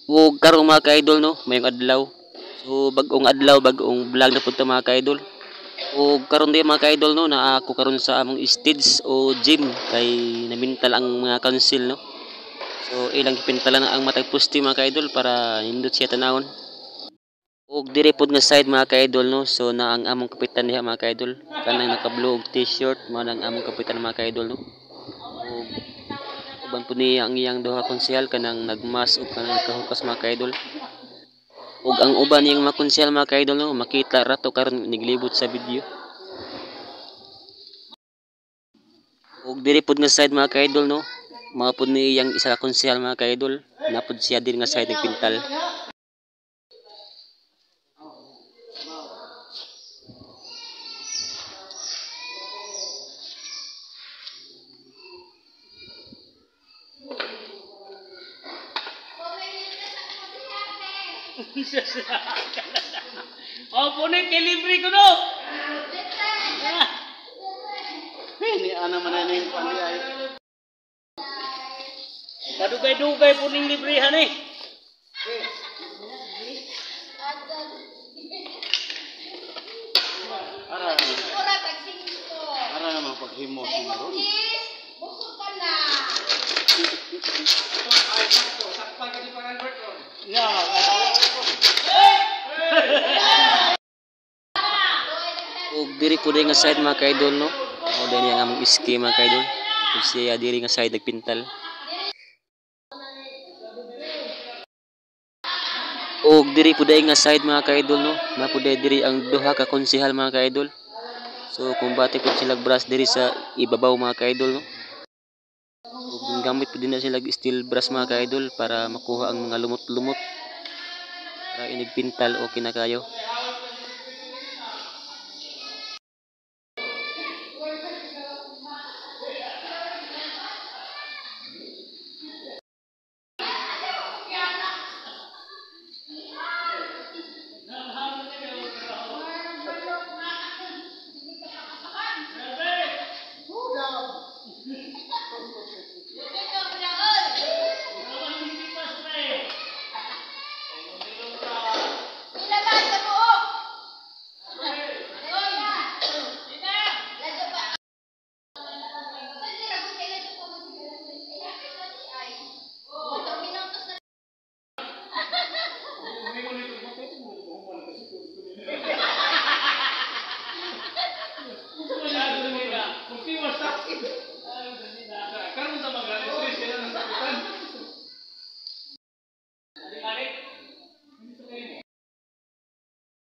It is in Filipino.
Ug karon mga ka-idol no, mayong adlaw. So bag-ong adlaw, bag-ong vlog na punta mga ka-idol. Ug karon di mga ka-idol no, naa ako karon sa among stage o gym kay namintal ang mga council no. So ilang ipintalan na ang matag poste mga ka-idol para nindot siya tanawon. Ug dire pod nga side mga ka-idol no, so na ang among kapitan diha mga ka-idol. Kanang naka-blue og t-shirt mo ang among kapitan mga ka-idol no. Ug uban po niya ang iyang duha konsehal kanang nagmas ug kanang nagkahukas mga ka-idol. Ug ang uban niyang mga konsehal mga ka-idol no, makita rato karon niglibot sa video. Ug diri pod nga side mga ka-idol no, mga pod ni iyang isa ka konsehal mga ka-idol, napod siya din nga side nagpintal. Oh, punit kay libre ko no. Ni ana man na yung pandi ay. Padugay-dugay po ning librehan eh. Ara. Ara naman paghimo siguro. Ug diri po nga side mga ka-idol no. O dili ang among iski mga ka-idol. Ug siya diri nga side nagpintal. Ug diri po nga side mga ka-idol no. Napud diri ang duha ka konsehal mga ka-idol. So kung bati po sila brush diri sa ibabaw mga ka-idol no. Ug gamit po din na sila steel brush mga ka-idol para makuha ang mga lumot-lumot para inigpintal o kinakayo.